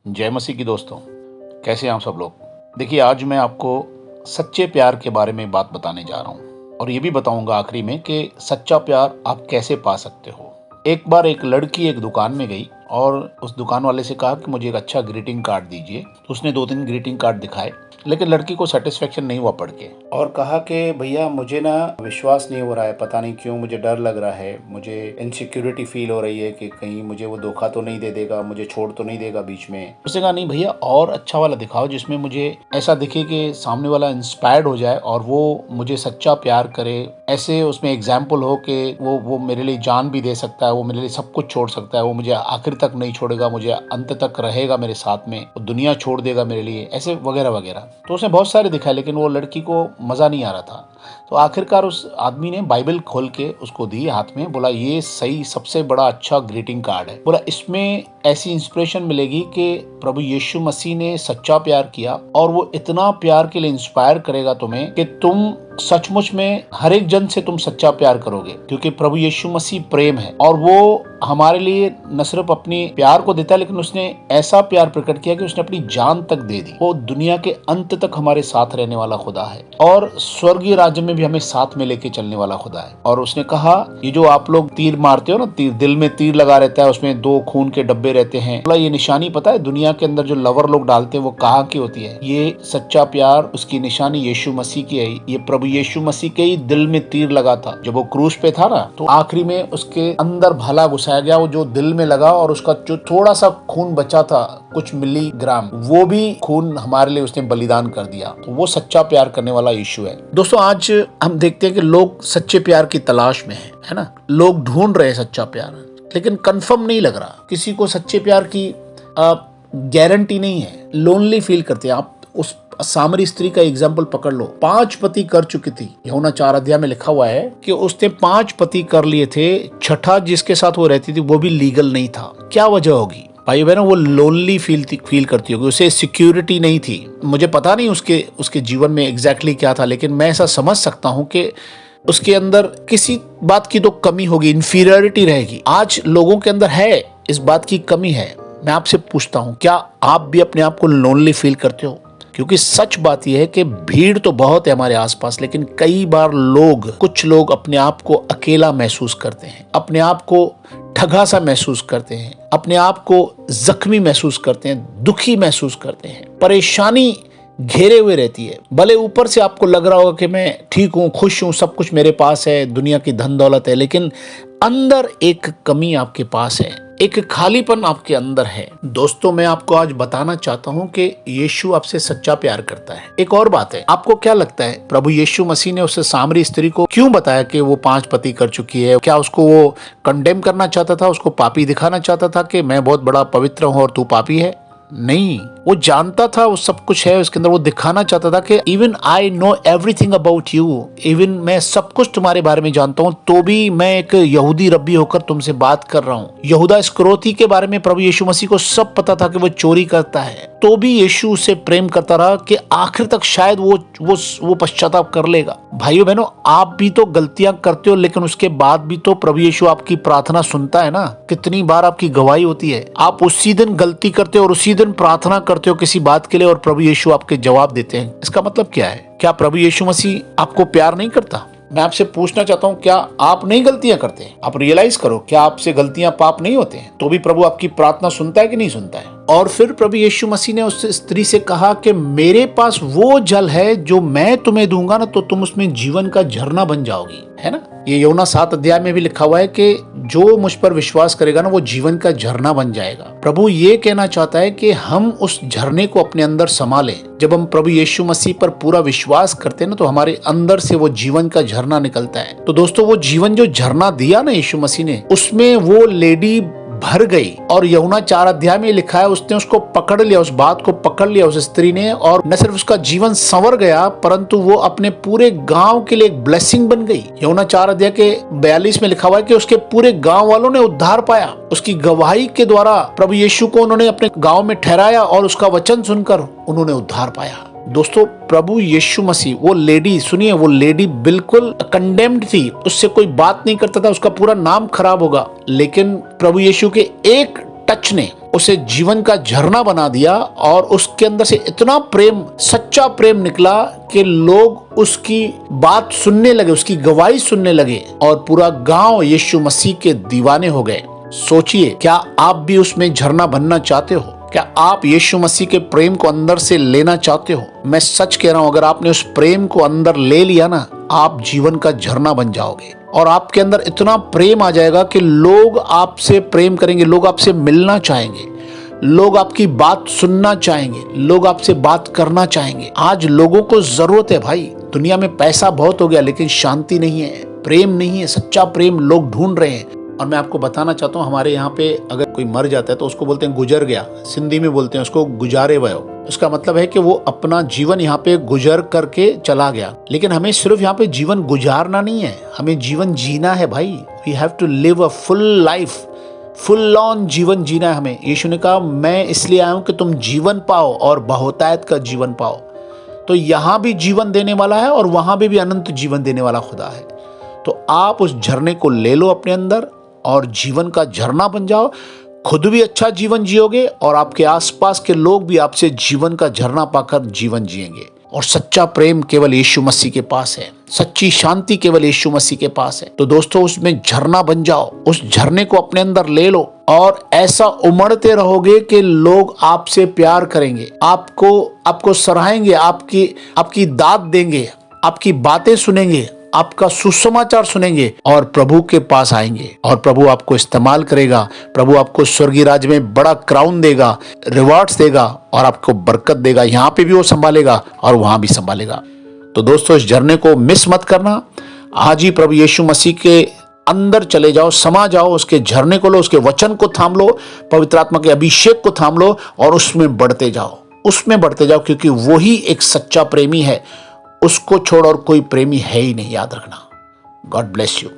जय मसीह की दोस्तों, कैसे हैं आप सब लोग। देखिए, आज मैं आपको सच्चे प्यार के बारे में बात बताने जा रहा हूँ और ये भी बताऊंगा आखिरी में कि सच्चा प्यार आप कैसे पा सकते हो। एक बार एक लड़की एक दुकान में गई और उस दुकान वाले से कहा कि मुझे एक अच्छा ग्रीटिंग कार्ड दीजिए। तो उसने 2-3 ग्रीटिंग कार्ड दिखाए, लेकिन लड़की को सेटिस्फेक्शन नहीं हुआ पढ़ के और कहा कि भैया मुझे ना विश्वास नहीं हो रहा है, पता नहीं क्यों मुझे डर लग रहा है, मुझे इनसिक्योरिटी फील हो रही है कि कहीं मुझे वो धोखा तो नहीं दे देगा, मुझे छोड़ तो नहीं देगा बीच में। उसने कहा नहीं भैया, और अच्छा वाला दिखाओ जिसमें मुझे ऐसा दिखे कि सामने वाला इंस्पायर्ड हो जाए और वो मुझे सच्चा प्यार करे। ऐसे उसमें एग्जाम्पल हो कि वो मेरे लिए जान भी दे सकता है, वो मेरे लिए सब कुछ छोड़ सकता है, वो मुझे आखिर तक नहीं छोड़ेगा, मुझे अंत तक रहेगा मेरे साथ में, वो दुनिया छोड़ देगा मेरे लिए, ऐसे वगैरह वगैरह। तो उसने बहुत सारे दिखाए, लेकिन वो लड़की को मज़ा नहीं आ रहा था। तो आखिरकार उस आदमी ने बाइबल खोल के उसको दी हाथ में, बोला ये सही सबसे बड़ा अच्छा ग्रीटिंग कार्ड है। बोला इसमें ऐसी इंस्पिरेशन मिलेगी कि प्रभु यीशु मसीह ने सच्चा प्यार किया और वो इतना प्यार के लिए इंस्पायर करेगा तुम्हें कि तुम सचमुच में हर एक जन से तुम सच्चा प्यार करोगे, क्योंकि प्रभु यीशु मसीह प्रेम है और वो हमारे लिए न सिर्फ अपनी प्यार को देता है, लेकिन उसने ऐसा प्यार प्रकट किया कि उसने अपनी जान तक दे दी। वो दुनिया के अंत तक हमारे साथ रहने वाला खुदा है और स्वर्गीय राज्य में भी हमें साथ में लेके चलने वाला खुदा है। और उसने कहा ये जो आप लोग तीर मारते हो ना, तीर दिल में तीर लगा रहता है, उसमें 2 खून के डब्बे रहते हैं, बोला ये निशानी पता है दुनिया के अंदर जो लवर लोग डालते हैं वो कहाँ की होती है? ये सच्चा प्यार उसकी निशानी यीशु मसीह की है। ये प्रभु यीशु मसीह के ही दिल में तीर लगा था जब वो क्रूस पे था ना, तो आखिरी में उसके अंदर भला घुसाया गया, वो जो दिल में लगा और उसका जो थोड़ा सा खून बचा था, कुछ मिलीग्राम, वो भी खून हमारे लिए उसने बलिदान कर दिया। तो वो सच्चा प्यार करने वाला यीशु है। दोस्तों, आज हम देखते हैं कि लोग सच्चे प्यार की तलाश में है ना, लोग ढूंढ रहे हैं सच्चा प्यार, लेकिन कंफर्म नहीं लग रहा, किसी को सच्चे प्यार की गारंटी नहीं है, लोनली फील करते हैं। आप उस सामरी स्त्री का एग्जाम्पल पकड़ लो, 5 पति कर चुकी थी। यूहन्ना 4 अध्याय में लिखा हुआ है कि उसने 5 पति कर लिए थे, छठा जिसके साथ वो रहती थी वो भी लीगल नहीं था। क्या वजह होगी भाई बहनों? वो लोनली फील करती होगी, उसे सिक्योरिटी नहीं थी। मुझे पता नहीं उसके जीवन में एग्जैक्टली क्या था, लेकिन मैं ऐसा समझ सकता हूँ कि उसके अंदर किसी बात की तो कमी होगी, इंफीरियरिटी रहेगी। आज लोगों के अंदर है, इस बात की कमी है। मैं आपसे पूछता हूँ, क्या आप भी अपने आप को लोनली फील करते हो? क्योंकि सच बात यह है कि भीड़ तो बहुत है हमारे आसपास, लेकिन कई बार कुछ लोग अपने आप को अकेला महसूस करते हैं, अपने आप को ठगा सा महसूस करते हैं, अपने आप को जख्मी महसूस करते हैं, दुखी महसूस करते हैं, परेशानी घेरे हुए रहती है। भले ऊपर से आपको लग रहा होगा कि मैं ठीक हूँ, खुश हूँ, सब कुछ मेरे पास है, दुनिया की धन दौलत है, लेकिन अंदर एक कमी आपके पास है, एक खालीपन आपके अंदर है। दोस्तों, मैं आपको आज बताना चाहता हूं कि यीशु आपसे सच्चा प्यार करता है। एक और बात है, आपको क्या लगता है प्रभु यीशु मसीह ने उस सामरी स्त्री को क्यों बताया कि वो 5 पति कर चुकी है? क्या उसको वो कंडेम करना चाहता था, उसको पापी दिखाना चाहता था कि मैं बहुत बड़ा पवित्र हूं और तू पापी है? नहीं, वो जानता था वो सब कुछ है उसके अंदर। वो दिखाना चाहता था कि even I know everything about you, even मैं सब कुछ तुम्हारे बारे में जानता हूँ, तो भी मैं एक यहूदी रब्बी होकर तुमसे बात कर रहा हूँ। यहूदा इस्करियोती के बारे में प्रभु यीशु मसीह को सब पता था कि वो चोरी करता है, तो भी यीशु उससे प्रेम करता रहा कि आखिर तक शायद वो पश्चाताप कर लेगा। भाइयों बहनों, आप भी तो गलतियां करते हो, लेकिन उसके बाद भी तो प्रभु यीशु आपकी प्रार्थना सुनता है ना। कितनी बार आपकी गवाही होती है, आप उसी दिन गलती करते हो और उसी दिन प्रार्थना करते हो किसी बात के लिए और प्रभु यीशु आपके जवाब देते हैं। इसका मतलब क्या है? क्या प्रभु यीशु मसीह आपको प्यार नहीं करता? मैं आपसे पूछना चाहता हूँ, क्या आप नहीं गलतियां करते हैं? आप रियलाइज करो, क्या आपसे गलतियां पाप नहीं होते हैं? तो भी प्रभु आपकी प्रार्थना सुनता है कि नहीं सुनता है? और फिर प्रभु यीशु मसीह ने उस स्त्री से कहा कि मेरे पास वो जल है जो मैं तुम्हें दूंगा ना, तो तुम उसमें जीवन का झरना बन जाओगी, है ना। ये यूहन्ना 7 अध्याय में भी लिखा हुआ है कि जो मुझ पर विश्वास करेगा ना, वो जीवन का झरना बन जाएगा। प्रभु ये कहना चाहता है कि हम उस झरने को अपने अंदर संभालें। जब हम प्रभु यीशु मसीह पर पूरा विश्वास करते हैं ना, तो हमारे अंदर से वो जीवन का झरना निकलता है। तो दोस्तों, वो जीवन जो झरना दिया ना यीशु मसीह ने, उसमें वो लेडी भर गई। और यूहन्ना 4 अध्याय में लिखा है, उसने उसको पकड़ लिया, उस बात को पकड़ लिया उस स्त्री ने, और न सिर्फ उसका जीवन संवर गया, परंतु वो अपने पूरे गांव के लिए एक ब्लेसिंग बन गई। यूहन्ना 4 अध्याय के 42 में लिखा हुआ है कि उसके पूरे गांव वालों ने उद्धार पाया। उसकी गवाही के द्वारा प्रभु यीशु को उन्होंने अपने गांव में ठहराया और उसका वचन सुनकर उन्होंने उद्धार पाया। दोस्तों, प्रभु यीशु मसीह, वो लेडी, सुनिए, वो लेडी बिल्कुल कंडेम्ड थी, उससे कोई बात नहीं करता था, उसका पूरा नाम खराब होगा, लेकिन प्रभु यीशु के एक टच ने उसे जीवन का झरना बना दिया और उसके अंदर से इतना प्रेम, सच्चा प्रेम निकला कि लोग उसकी बात सुनने लगे, उसकी गवाही सुनने लगे और पूरा गांव यीशु मसीह के दीवाने हो गए। सोचिए, क्या आप भी उसमें झरना बनना चाहते हो? क्या आप यीशु मसीह के प्रेम को अंदर से लेना चाहते हो? मैं सच कह रहा हूं, अगर आपने उस प्रेम को अंदर ले लिया ना, आप जीवन का झरना बन जाओगे और आपके अंदर इतना प्रेम आ जाएगा कि लोग आपसे प्रेम करेंगे, लोग आपसे मिलना चाहेंगे, लोग आपकी बात सुनना चाहेंगे, लोग आपसे बात करना चाहेंगे। आज लोगों को जरूरत है भाई। दुनिया में पैसा बहुत हो गया लेकिन शांति नहीं है, प्रेम नहीं है, सच्चा प्रेम लोग ढूंढ रहे हैं। और मैं आपको बताना चाहता हूँ, हमारे यहाँ पे अगर कोई मर जाता है तो उसको बोलते हैं गुजर गया, सिंधी में बोलते हैं उसको गुजारे वयो। उसका मतलब है कि वो अपना जीवन यहाँ पे गुजर करके चला गया। लेकिन हमें सिर्फ यहाँ पे जीवन गुजारना नहीं है, हमें जीवन जीना है भाई। We have to live a full life, full on जीवन जीना है हमें। यीशु ने कहा, मैं इसलिए आया हूँ कि तुम जीवन पाओ और बहुतायत का जीवन पाओ। तो यहाँ भी जीवन देने वाला है और वहां भी अनंत जीवन देने वाला खुदा है। तो आप उस झरने को ले लो अपने अंदर और जीवन का झरना बन जाओ। खुद भी अच्छा जीवन जियोगे और आपके आसपास के लोग भी आपसे जीवन का झरना पाकर जीवन जिएंगे। और सच्चा प्रेम केवल यीशु मसीह के पास है, सच्ची शांति केवल यीशु मसीह के पास है। तो दोस्तों, उसमें झरना बन जाओ, उस झरने को अपने अंदर ले लो और ऐसा उमड़ते रहोगे कि लोग आपसे प्यार करेंगे, आपको सराहेंगे, आपकी दाद देंगे, आपकी बातें सुनेंगे, आपका सुसमाचार सुनेंगे और प्रभु के पास आएंगे और प्रभु आपको इस्तेमाल करेगा। प्रभु आपको स्वर्गीय राज्य में बड़ा क्राउन देगा, रिवॉर्ड्स देगा और आपको बरकत देगा। यहाँ पे भी वो संभालेगा और वहां भी संभालेगा। तो दोस्तों, इस झरने को मिस मत करना। आज ही प्रभु यीशु मसीह के अंदर चले जाओ, समा जाओ, उसके झरने को लो, उसके वचन को थाम लो, पवित्र आत्मा के अभिषेक को थाम लो और उसमें बढ़ते जाओ, क्योंकि वही एक सच्चा प्रेमी है। उसको छोड़ और कोई प्रेमी है ही नहीं, याद रखना। God bless you.